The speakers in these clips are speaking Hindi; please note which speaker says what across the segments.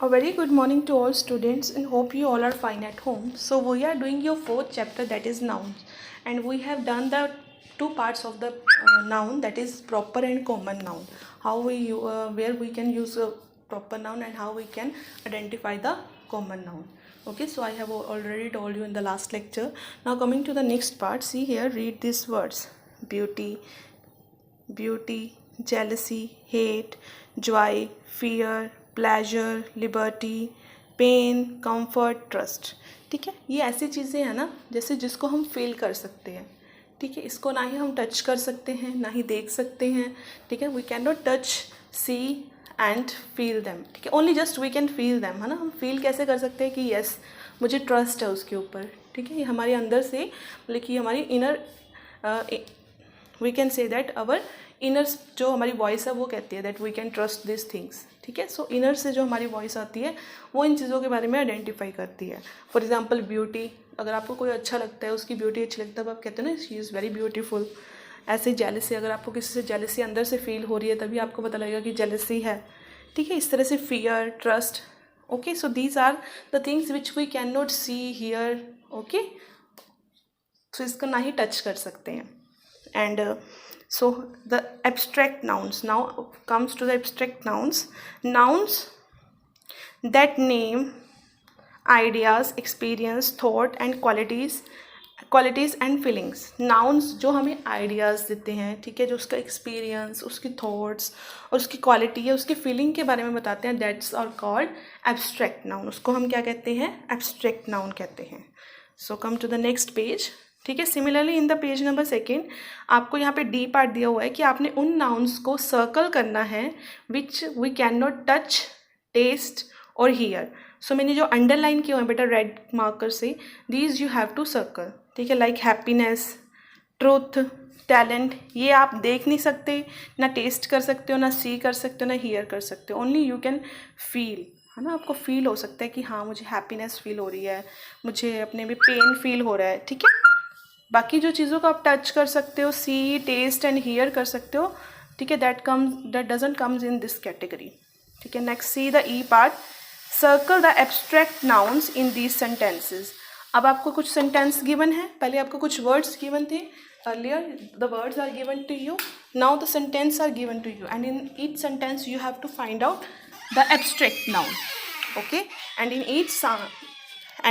Speaker 1: A very good morning to all students and hope you all are fine at home. So we are doing your fourth chapter, that is nouns, and we have done the two parts of the noun, that is proper and common noun. How where we can use a proper noun and how we can identify the common noun. Okay, so I have already told you in the last lecture. Now coming to the next part, see here, read these words: beauty, jealousy, hate, joy, fear, pleasure, liberty, pain, comfort, trust. ठीक है, ये ऐसी चीज़ें हैं ना जैसे जिसको हम फील कर सकते हैं. ठीक है, इसको ना ही हम टच कर सकते हैं ना ही देख सकते हैं. ठीक है, we can not touch, see and feel them. ठीक है, only just we can feel them, है ना. हम फील कैसे कर सकते हैं कि यस मुझे ट्रस्ट है उसके ऊपर. ठीक है, ये हमारे अंदर से मतलब कि हमारी inner we can say that our inner जो हमारी वॉइस है वो कहती है that we can trust this things. ठीक है, सो इनर से जो हमारी वॉइस आती है वो इन चीज़ों के बारे में आइडेंटिफाई करती है. फॉर एग्जांपल ब्यूटी, अगर आपको कोई अच्छा लगता है, उसकी ब्यूटी अच्छी लगता है, तब आप कहते हैं ना शी इज़ वेरी ब्यूटीफुल. ऐसे जेलसी, अगर आपको किसी से जेलसी अंदर से फील हो रही है तभी आपको पता लगेगा कि जेलसी है. ठीक है, इस तरह से fear, trust. Okay, so these are the things which we can not see, hear. Okay, so इसको ना ही टच कर सकते हैं. And so the abstract nouns, now comes to the abstract nouns that name ideas, experience, thought and qualities and feelings. nouns जो हमें ideas देते हैं, ठीक है, जो उसका experience, उसकी thoughts और उसकी quality है, उसकी feeling के बारे में बताते हैं, that's are called abstract noun. उसको हम क्या कहते हैं? abstract noun कहते हैं. so come to the next page. ठीक है, similarly in the page number 2 आपको यहाँ पे डी पार्ट दिया हुआ है कि आपने उन नाउन्स को सर्कल करना है which we can not touch, taste और हियर. सो मैंने जो अंडरलाइन किया हुआ है बेटा रेड मार्कर से, these you have to circle. ठीक है, लाइक हैप्पीनेस, ट्रूथ, टैलेंट, ये आप देख नहीं सकते, ना टेस्ट कर सकते हो, ना सी कर सकते हो, ना हियर कर सकते हो. ओनली यू कैन फील, है ना. आपको फील हो सकता है कि हाँ मुझे हैप्पीनेस फील हो रही है, मुझे अपने में पेन फील हो रहा है. ठीक है, बाकी जो चीज़ों को आप टच कर सकते हो, सी, टेस्ट एंड हियर कर सकते हो. ठीक है, that doesn't comes in this category. ठीक है, next see the E part. Circle the abstract nouns in these sentences. अब आपको कुछ सेंटेंस गिवन है, पहले आपको कुछ वर्ड्स गिवन थे. Earlier the words are given to you, now the sentence are given to you and in each sentence you have to find out the abstract noun. Okay, and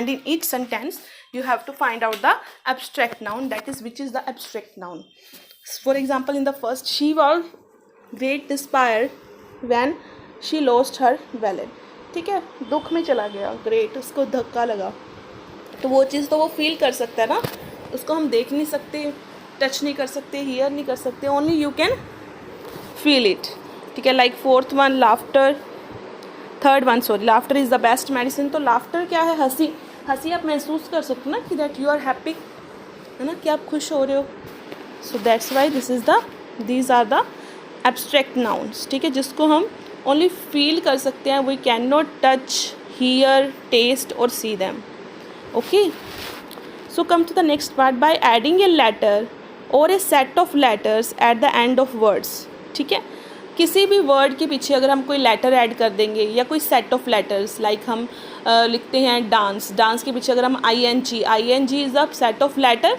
Speaker 1: in each sentence you have to find out the abstract noun, that is which is the abstract noun. For example, in the first, she was great despair when she lost her wallet. ठीक है, दुख में चला गया, ग्रेट, उसको धक्का लगा. तो वो चीज़ तो वो फील कर सकता है ना, उसको हम देख नहीं सकते, टच नहीं कर सकते, हियर नहीं कर सकते, only you can feel it. ठीक है, like fourth one laughter, third one sorry laughter is the best medicine. तो लाफ्टर क्या है? हंसी. हंसी आप महसूस कर सकते हो ना कि दैट यू आर हैप्पी, है ना, कि आप खुश हो रहे हो. So that's why these are the abstract nouns. ठीक है, जिसको हम ओनली फील कर सकते हैं, we can not touch, hear, taste और see them. Okay, so come to the next part. By adding a letter और a set of letters at the end of words. ठीक है, किसी भी वर्ड के पीछे अगर हम कोई लेटर ऐड कर देंगे या कोई सेट ऑफ लेटर्स, लाइक हम लिखते हैं डांस, डांस के पीछे अगर हम I N G is a set of letter.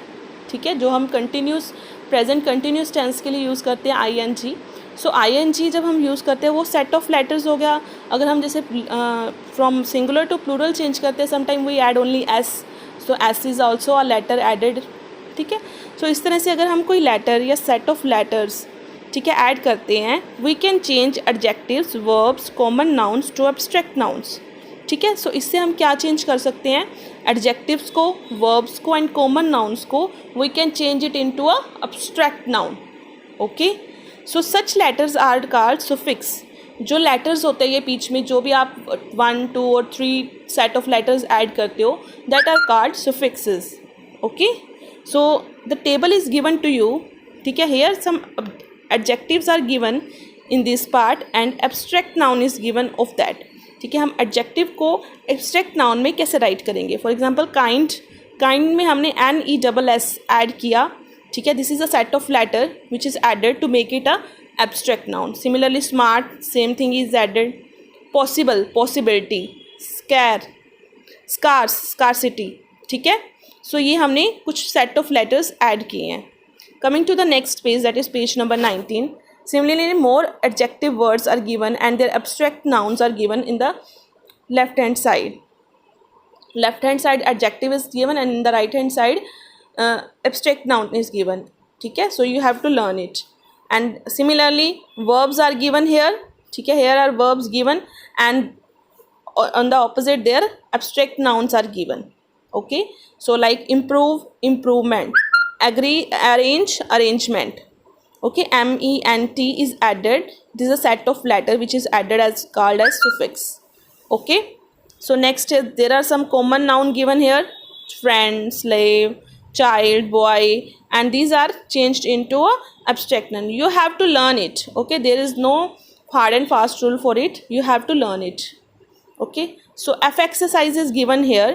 Speaker 1: ठीक है, जो हम प्रेजेंट कंटिन्यूस टेंस के लिए यूज़ करते हैं आई एन जी. सो आई एन जी जब हम यूज़ करते हैं वो सेट ऑफ लेटर्स हो गया. अगर हम जैसे from singular to plural change करते हैं, sometime we add only S, so S is also a letter added. ठीक है, सो इस तरह से अगर हम कोई लेटर या सेट ऑफ लेटर्स, ठीक है, ऐड करते हैं, we can change adjectives, verbs, common nouns to abstract nouns. ठीक है, सो इससे हम क्या चेंज कर सकते हैं? एडजेक्टिव्स को, वर्ब्स को एंड कॉमन नाउन्स को we can change it into a abstract noun. Okay, so such letters are called suffix. जो लेटर्स होते हैं ये बीच में जो भी आप 1, 2 और 3 सेट ऑफ लेटर्स ऐड करते हो, that are called suffixes. Okay, so the table is given to you. ठीक है, here some adjectives are given in this part and abstract noun is given of that. ठीक है, हम adjective को abstract noun में कैसे write करेंगे? फॉर एग्जाम्पल kind में हमने NESS ऐड किया. ठीक है, this is a set of letter which is added to make it a abstract noun. Similarly smart, same thing is added. Possible, possibility, scare, scarce, scarcity, ठीक है। सो ये हमने कुछ सेट ऑफ लेटर्स ऐड किए हैं। Coming to the next page, that is page number 19. Similarly, more adjective words are given and their abstract nouns are given in the left hand side. Left hand side adjective is given and in the right hand side abstract noun is given. ठीक है, so you have to learn it. And similarly verbs are given here. ठीक है, here are verbs given and on the opposite there abstract nouns are given. Okay, so like improve, improvement, agree, arrange, arrangement. Okay, ment is added. This is a set of letter which is added as called as suffix. Okay, so next there are some common noun given here: friend, slave, child, boy, and these are changed into a abstract noun. You have to learn it. Okay, there is no hard and fast rule for it. You have to learn it. Okay, so f exercise is given here.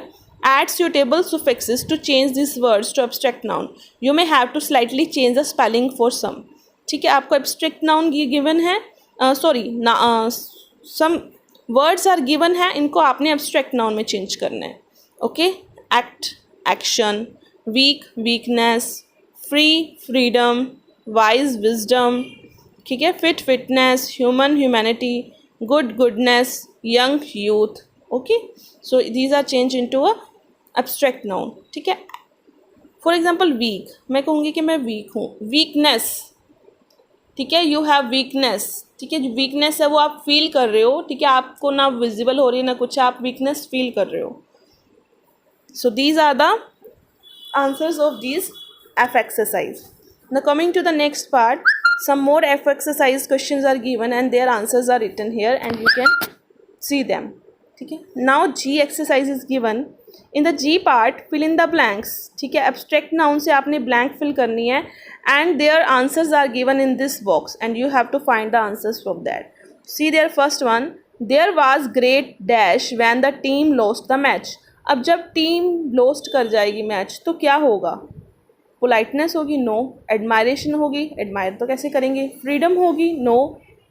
Speaker 1: Add suitable suffixes to change these words to abstract noun. You may have to slightly change the spelling for some. ठीक है, आपको abstract noun given है, some words are given है, इनको आपने abstract noun में change करना है. Okay, act, action, weak, weakness, free, freedom, wise, wisdom, ठीक है, fit, fitness, human, humanity, good, goodness, young, youth. Okay, so these are changed into a abstract noun. ठीक है, फॉर एग्जाम्पल वीक, मैं कहूँगी कि मैं वीक हूँ. वीकनेस, ठीक है, यू हैव वीकनेस. ठीक है, जो वीकनेस है वो आप फील कर रहे हो. ठीक है, आपको ना विजिबल हो रही है ना कुछ, आप वीकनेस फील कर रहे हो. So these are the answers of these F exercise. Now coming to the next part, some more F exercise questions are given and their answers are written here and you can see them. ठीक है, now G exercise is given. In the G part, fill in the blanks. ठीक है, abstract noun से आपने blank fill करनी है and their answers are given in this box and you have to find the answers from that. See their first one. There was great dash when the team lost the match. अब जब टीम lost कर जाएगी मैच तो क्या होगा? पोलाइटनेस होगी, नो. एडमायरेशन होगी, एडमायर तो कैसे करेंगे. फ्रीडम होगी, no.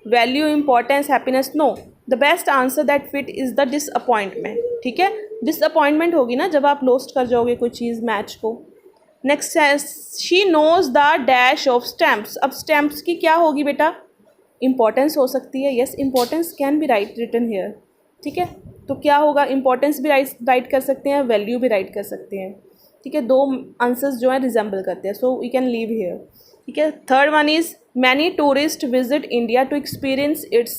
Speaker 1: Value, importance, happiness, no. The best answer that fit is the disappointment. ठीक है, डिसअपॉइंटमेंट होगी ना जब आप लोस्ट कर जाओगे कोई चीज़ मैच को. नेक्स्ट है, she knows the dash of stamps. अब स्टैम्प्स की क्या होगी बेटा? इंपॉर्टेंस हो सकती है. Yes, importance can be write written here. ठीक है, तो क्या होगा? इंपॉर्टेंस भी राइट कर सकते हैं, वैल्यू भी राइट कर सकते हैं. ठीक है, दो आंसर्स जो है रिजेंबल करते हैं, so we can leave here. ठीक है, third one is many tourist visit India to experience its.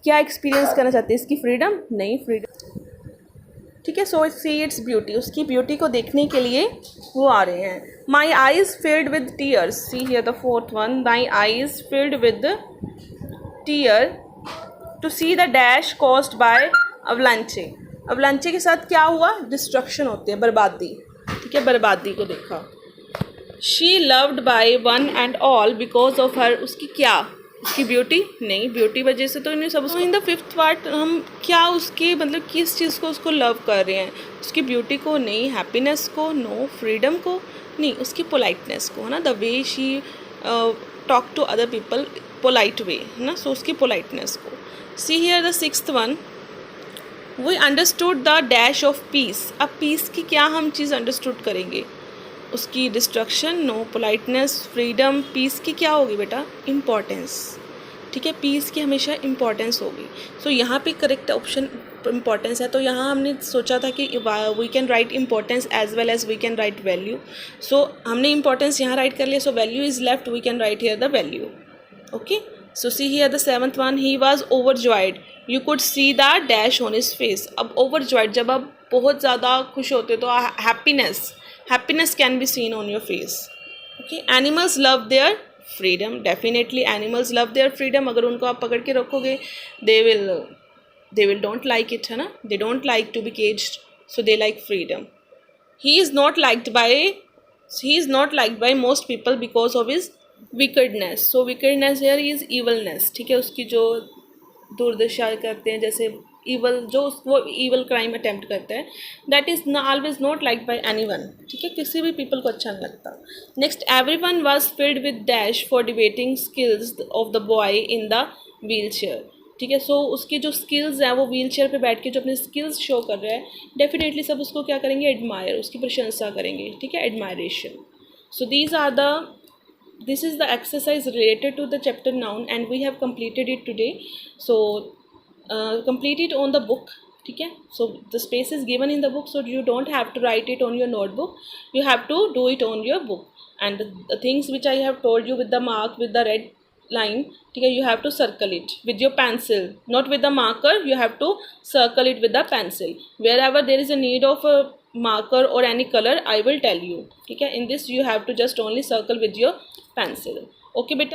Speaker 1: क्या एक्सपीरियंस करना चाहते हैं? इसकी फ्रीडम? नहीं, फ्रीडम. ठीक है, सो सी इट्स ब्यूटी. उसकी ब्यूटी को देखने के लिए वो आ रहे हैं. My eyes filled with tears. See here the fourth one. My eyes filled with tear to see the dash caused by avalanche. Avalanche के साथ क्या हुआ? डिस्ट्रक्शन होती है, बर्बादी. ठीक है, बर्बादी को देखा. She loved by one and all because of her. उसकी क्या? उसकी ब्यूटी? नहीं, ब्यूटी वजह से तो इन्हें सब. इन द फिफ्थ पार्ट हम क्या उसके मतलब किस चीज़ को उसको लव कर रहे हैं? उसकी ब्यूटी को नहीं, हैप्पीनेस को नो, फ्रीडम को नहीं, उसकी पोलाइटनेस को, है ना. The way she talk to other people, polite way, है ना. सो उसकी पोलाइटनेस को. See here the sixth one. We understood the dash of peace. अब पीस की क्या हम चीज़ अंडरस्टूड करेंगे? उसकी destruction, no. Politeness, freedom. Peace की क्या होगी बेटा? इम्पॉर्टेंस. ठीक है, पीस की हमेशा इम्पॉर्टेंस होगी. सो यहाँ पे करेक्ट ऑप्शन इम्पॉर्टेंस है. तो यहाँ हमने सोचा था कि we can write importance as well as we can write value. So हमने इम्पॉर्टेंस यहाँ राइट कर लिया. So value is left, we can write here the value. Okay, so see here the seventh one. He was overjoyed. You could see the dash on his face. अब ओवरजॉयड, जब आप बहुत ज़्यादा खुश होते हो तो happiness can be seen on your face. Okay, animals love their freedom. Definitely animals love their freedom. अगर उनको आप पकड़ के रखोगे they will don't like it, है ना. They don't like to be caged, so they like freedom. He is not liked by most people because of his wickedness. So wickedness here is evilness. ठीक है, उसकी जो दुर्दशा करते हैं, जैसे ईवल, जो वो ईवल क्राइम अटेम्प्ट करते हैं, that is always not like bye anyone. ठीक है, किसी भी पीपल को अच्छा नहीं लगता. Next, everyone was filled with dash for debating skills of the boy in the wheel chair. ठीक है। सो उसकी जो स्किल्स हैं, वो व्हील चेयर पर बैठ के जो अपने स्किल्स शो कर रहा है, डेफिनेटली सब उसको क्या करेंगे, एडमायर, उसकी प्रशंसा करेंगे, ठीक है, admiration. So these are the this is the exercise related to the chapter noun and we have completed it today. So complete it on the book, ठीक है। So the space is given in the book, so you don't have to write it on your notebook, you have to do it on your book. And the things which I have told you with the mark, with the red line, ठीक है, you have to circle it with your pencil, not with the marker, you have to circle it with the pencil. Wherever there is a need of a marker or any color, I will tell you, ठीक है। In this you have to just only circle with your pencil. Okay beta.